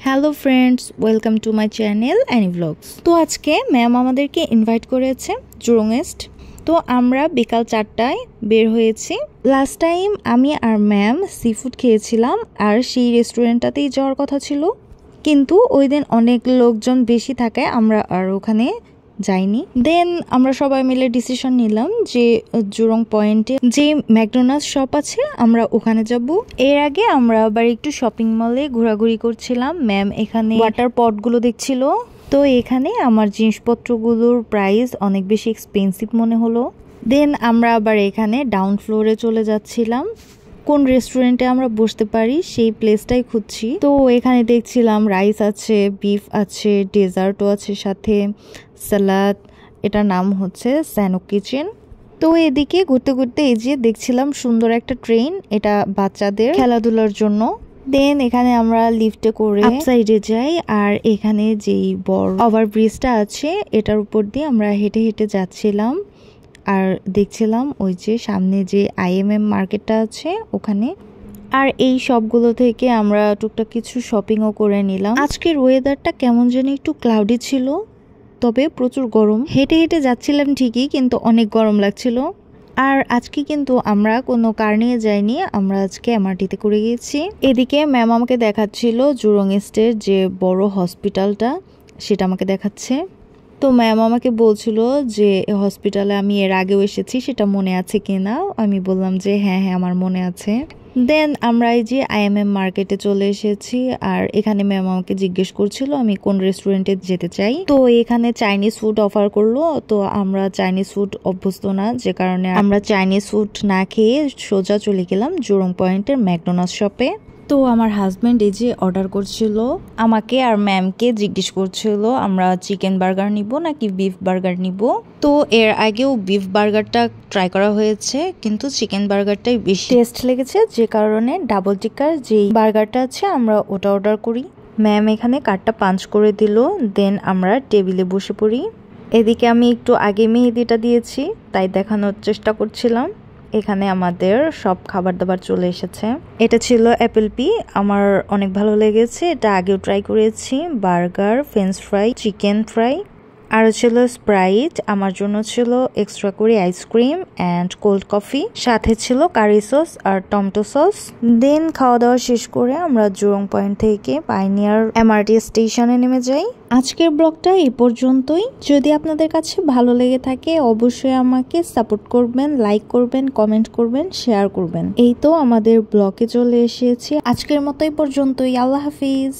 Hello friends, welcome to my channel Annie blogs. তো আজকে ma'am আমাদেরকে ইনভাইট করেছে জুরং ইস্ট। তো আমরা বিকাল 4টায় বের হয়েছি। লাস্ট টাইম আমি আর ম্যাম সি ফুড খেয়েছিলাম আর সেই রেস্টুরেন্টটাতেই যাওয়ার কথা ছিল, কিন্তু ওই দিন অনেক লোকজন বেশি থাকায় আমরা আর ওখানে যাইনি। দেন আমরা সবাই মিলে ডিসিশন নিলাম যে জুরং পয়েন্টে যে ম্যাকডোনাল্ডস শপ আছে আমরা ওখানে যাব। এর আগে আমরা আবার একটু শপিং মলে ঘোরাঘুরি করছিলাম। ম্যাম এখানে ওয়াটার পটগুলো দেখছিল। তো এখানে আমার জিনিসপত্রগুলোর প্রাইস অনেক বেশি এক্সপেন্সিভ মনে হলো। দেন আমরা আবার এখানে ডাউন ফ্লোরে চলে যাচ্ছিলাম, কোন রেস্টুরেন্টে আমরা বসতে পারি সেই প্লেসটাই খুঁজছি। তো এখানে দেখছিলাম রাইস আছে, বিফ আছে, ডেজার্টও আছে, সাথে সালাদ। এটার নাম হচ্ছে স্যানুক কিচেন। তো এদিকে ঘুরতে ঘুরতে এই যে দেখছিলাম সুন্দর একটা ট্রেন, এটা বাচ্চাদের খেলাধুলার জন্য। দেন এখানে আমরা লিফটে করে আপ সাইডে যাই, আর এখানে যেই বড় ওভারব্রিজটা আছে এটার উপর দিয়ে আমরা হেঁটে হেঁটে যাচ্ছিলাম আর দেখছিলাম ওই যে সামনে যে IMM মার্কেটটা আছে ওখানে। আর এই সবগুলো থেকে আমরা টুকটাক কিছু শপিংও করে নিলাম। আজকের ওয়েদারটা কেমন যেন একটু ক্লাউডি ছিল, তবে প্রচুর গরম। হেঁটে হেঁটে যাচ্ছিলাম ঠিকই, কিন্তু অনেক গরম লাগছিল। আর আজকে কিন্তু আমরা কোনো কার নিয়ে যাইনি, আমরা আজকে MRT-তে করে গিয়েছি। এদিকে ম্যাম আমাকে দেখাচ্ছিল জুরং ইস্টের যে বড় হসপিটালটা, সেটা আমাকে দেখাচ্ছে। তো ম্যাম আমাকে বলছিল যে হসপিটালে আমি এর আগেও এসেছি, সেটা মনে আছে কিনা। আমি বললাম যে হ্যাঁ হ্যাঁ আমার মনে আছে। দেন আমরা এই যে IMM মার্কেটে চলে এসেছি, আর এখানে ম্যাম আমাকে জিজ্ঞেস করছিল আমি কোন রেস্টুরেন্টে যেতে চাই। তো এখানে চাইনিজ ফুড অফার করলো, তো আমরা চাইনিজ ফুড অভ্যস্ত না, যে কারণে আমরা চাইনিজ ফুড না খেয়ে সোজা চলে গেলাম জুরং পয়েন্টের ম্যাকডোনাল্ডস শপে। তো আমার হাজব্যান্ড এই যে অর্ডার করছিল, আমাকে আর ম্যামকে জিজ্ঞেস করছিল আমরা চিকেন বার্গার নিব নাকি বিফ বার্গার নিব। তো এর আগেও বিফ বার্গারটা ট্রাই করা হয়েছে, কিন্তু চিকেন বার্গারটাই বেশি টেস্ট লেগেছে, যে কারণে ডাবল টিক্কার যেই বার্গারটা আছে আমরা ওটা অর্ডার করি। ম্যাম এখানে কার্ডটা পাঞ্চ করে দিল, দেন আমরা টেবিলে বসে পড়ি। এদিকে আমি একটু আগে মেহেদিটা দিয়েছি, তাই দেখানোর চেষ্টা করছিলাম। এখানে আমাদের সব খাবার দাবার চলে এসেছে। এটা ছিল অ্যাপেল পি, আমার অনেক ভালো লেগেছে। এটা আগেও ট্রাই করেছি। Burger, french fry, chicken fry, আর ছিল স্প্রাইট। আমার জন্য ছিল এক্সট্রা করে আইসক্রিম অ্যান্ড কোল্ড কফি, সাথে ছিল কারি সস আর টমেটো সস। দেন খাওয়া দাওয়া শেষ করে আমরা জুরং পয়েন্ট থেকে পাইনিয়ার MRT স্টেশনে নেমে যাই। আজকের ব্লগটা এই পর্যন্তই। যদি আপনাদের কাছে ভালো লেগে থাকে অবশ্যই আমাকে সাপোর্ট করবেন, লাইক করবেন, কমেন্ট করবেন, শেয়ার করবেন। এই তো আমাদের ব্লগে চলে এসেছি। আজকের মতো এই পর্যন্তই। আল্লাহ হাফিজ।